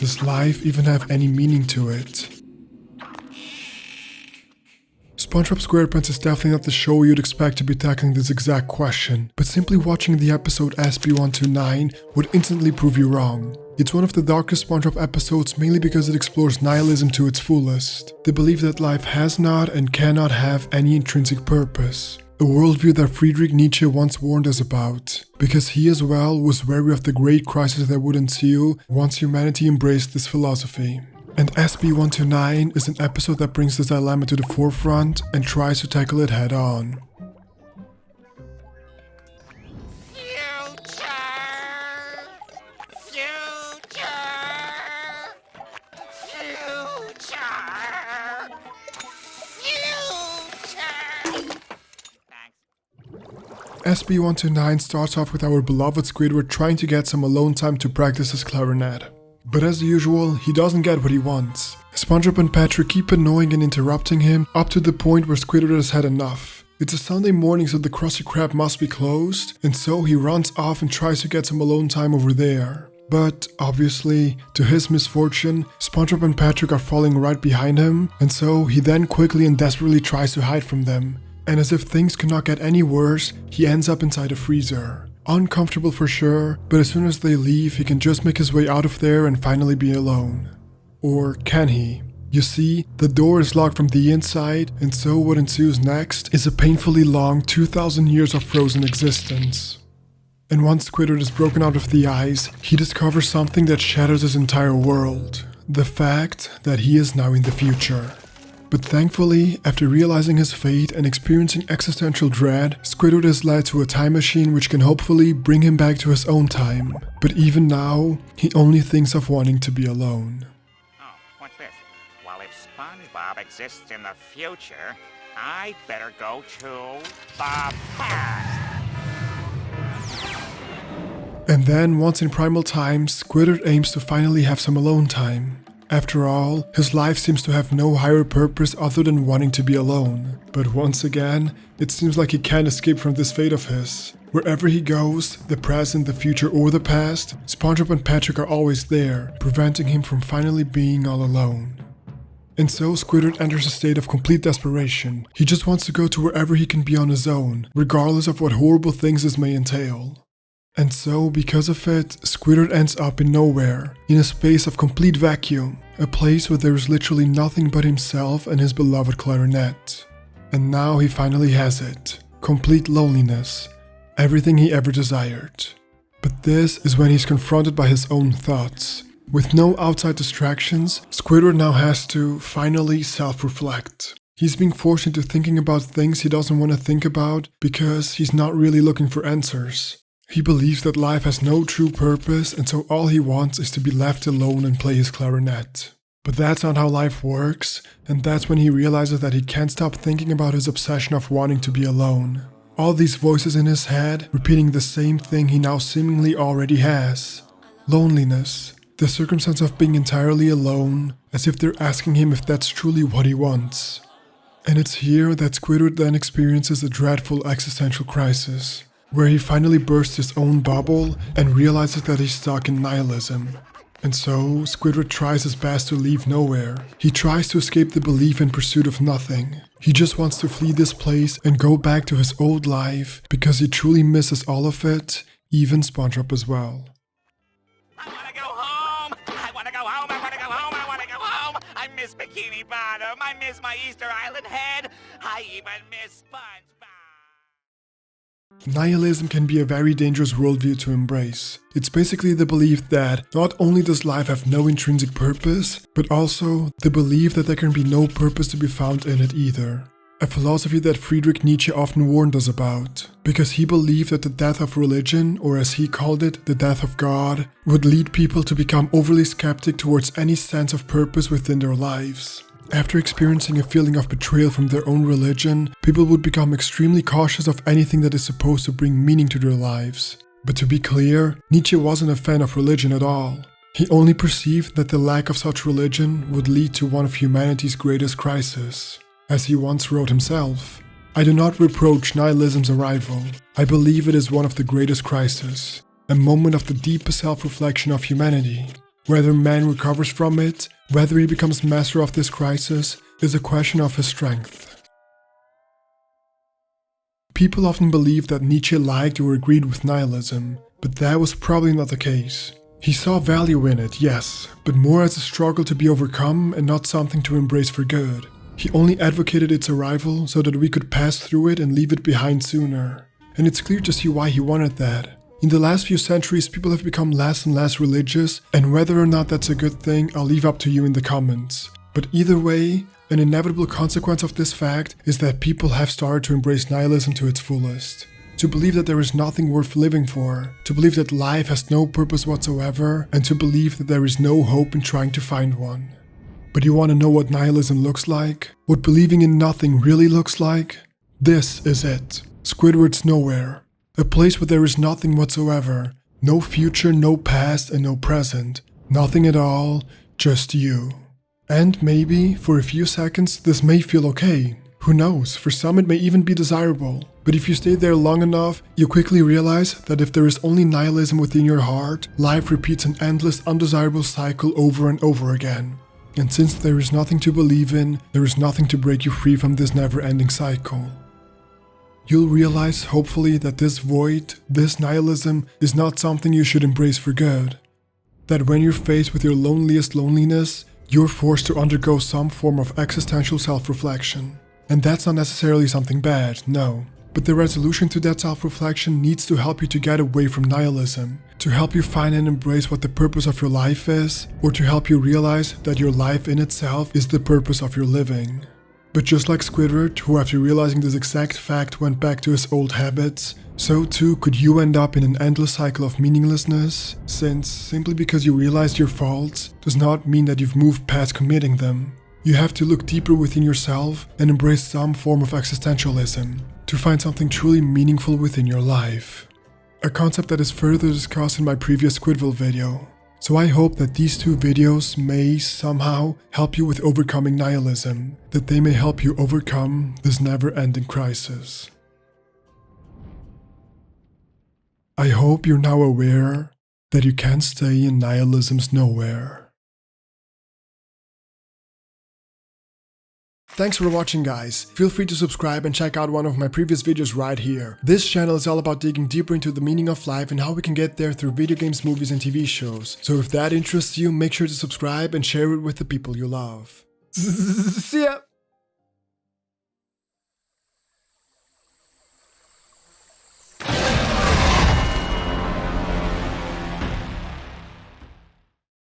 Does life even have any meaning to it? SpongeBob Squarepants is definitely not the show you'd expect to be tackling this exact question, but simply watching the episode SB129 would instantly prove you wrong. It's one of the darkest SpongeBob episodes mainly because it explores nihilism to its fullest, the belief that life has not and cannot have any intrinsic purpose. A worldview that Friedrich Nietzsche once warned us about, because he as well was wary of the great crisis that would ensue once humanity embraced this philosophy. And SB129 is an episode that brings this dilemma to the forefront and tries to tackle it head on. SB129 starts off with our beloved Squidward trying to get some alone time to practice his clarinet. But as usual, he doesn't get what he wants. SpongeBob and Patrick keep annoying and interrupting him up to the point where Squidward has had enough. It's a Sunday morning, so the Krusty Krab must be closed, and so he runs off and tries to get some alone time over there. But obviously, to his misfortune, SpongeBob and Patrick are falling right behind him, and so he then quickly and desperately tries to hide from them. And as if things could not get any worse, he ends up inside a freezer. Uncomfortable for sure, but as soon as they leave, he can just make his way out of there and finally be alone. Or can he? You see, the door is locked from the inside, and so what ensues next is a painfully long 2,000 years of frozen existence. And once Squidward is broken out of the ice, he discovers something that shatters his entire world. The fact that he is now in the future. But thankfully, after realizing his fate and experiencing existential dread, Squidward is led to a time machine which can hopefully bring him back to his own time. But even now, he only thinks of wanting to be alone. Oh, what's this? Well, if SpongeBob exists in the future, I'd better go to the past. And then, once in primal times, Squidward aims to finally have some alone time. After all, his life seems to have no higher purpose other than wanting to be alone. But once again, it seems like he can't escape from this fate of his. Wherever he goes, the present, the future, or the past, SpongeBob and Patrick are always there, preventing him from finally being all alone. And so Squidward enters a state of complete desperation. He just wants to go to wherever he can be on his own, regardless of what horrible things this may entail. And so, because of it, Squidward ends up in nowhere, in a space of complete vacuum, a place where there is literally nothing but himself and his beloved clarinet. And now he finally has it. Complete loneliness. Everything he ever desired. But this is when he's confronted by his own thoughts. With no outside distractions, Squidward now has to finally self-reflect. He's being forced into thinking about things he doesn't want to think about because he's not really looking for answers. He believes that life has no true purpose, and so all he wants is to be left alone and play his clarinet. But that's not how life works, and that's when he realizes that he can't stop thinking about his obsession of wanting to be alone. All these voices in his head, repeating the same thing he now seemingly already has. Loneliness. The circumstance of being entirely alone, as if they're asking him if that's truly what he wants. And it's here that Squidward then experiences a dreadful existential crisis, where he finally bursts his own bubble and realizes that he's stuck in nihilism. And so, Squidward tries his best to leave nowhere. He tries to escape the belief in pursuit of nothing. He just wants to flee this place and go back to his old life because he truly misses all of it, even SpongeBob as well. I wanna go home! I wanna go home! I wanna go home! I wanna go home! I miss Bikini Bottom! I miss my Easter Island head! I even miss SpongeBob! Nihilism can be a very dangerous worldview to embrace. It's basically the belief that not only does life have no intrinsic purpose, but also the belief that there can be no purpose to be found in it either. A philosophy that Friedrich Nietzsche often warned us about, because he believed that the death of religion, or as he called it, the death of God, would lead people to become overly skeptic towards any sense of purpose within their lives. After experiencing a feeling of betrayal from their own religion, people would become extremely cautious of anything that is supposed to bring meaning to their lives. But to be clear, Nietzsche wasn't a fan of religion at all. He only perceived that the lack of such religion would lead to one of humanity's greatest crises. As he once wrote himself, "I do not reproach nihilism's arrival. I believe it is one of the greatest crises, a moment of the deepest self-reflection of humanity. Whether man recovers from it, whether he becomes master of this crisis, is a question of his strength. People often believe that Nietzsche liked or agreed with nihilism, but that was probably not the case. He saw value in it, yes, but more as a struggle to be overcome and not something to embrace for good. He only advocated its arrival so that we could pass through it and leave it behind sooner. And it's clear to see why he wanted that. In the last few centuries, people have become less and less religious, and whether or not that's a good thing, I'll leave up to you in the comments. But either way, an inevitable consequence of this fact is that people have started to embrace nihilism to its fullest. To believe that there is nothing worth living for, to believe that life has no purpose whatsoever, and to believe that there is no hope in trying to find one. But you want to know what nihilism looks like? What believing in nothing really looks like? This is it. Squidward's nowhere. A place where there is nothing whatsoever. No future, no past, and no present. Nothing at all, just you. And maybe, for a few seconds, this may feel okay. Who knows, for some it may even be desirable. But if you stay there long enough, you quickly realize that if there is only nihilism within your heart, life repeats an endless, undesirable cycle over and over again. And since there is nothing to believe in, there is nothing to break you free from this never-ending cycle. You'll realize, hopefully, that this void, this nihilism, is not something you should embrace for good. That when you're faced with your loneliest loneliness, you're forced to undergo some form of existential self-reflection. And that's not necessarily something bad, no. But the resolution to that self-reflection needs to help you to get away from nihilism, to help you find and embrace what the purpose of your life is, or to help you realize that your life in itself is the purpose of your living. But just like Squidward, who after realizing this exact fact went back to his old habits, so too could you end up in an endless cycle of meaninglessness, since simply because you realized your faults does not mean that you've moved past committing them. You have to look deeper within yourself and embrace some form of existentialism to find something truly meaningful within your life. A concept that is further discussed in my previous Squidward video. So I hope that these two videos may somehow help you with overcoming nihilism, that they may help you overcome this never-ending crisis. I hope you're now aware that you can't stay in nihilism's nowhere. Thanks for watching, guys. Feel free to subscribe and check out one of my previous videos right here. This channel is all about digging deeper into the meaning of life and how we can get there through video games, movies, and TV shows. So if that interests you, make sure to subscribe and share it with the people you love. See ya!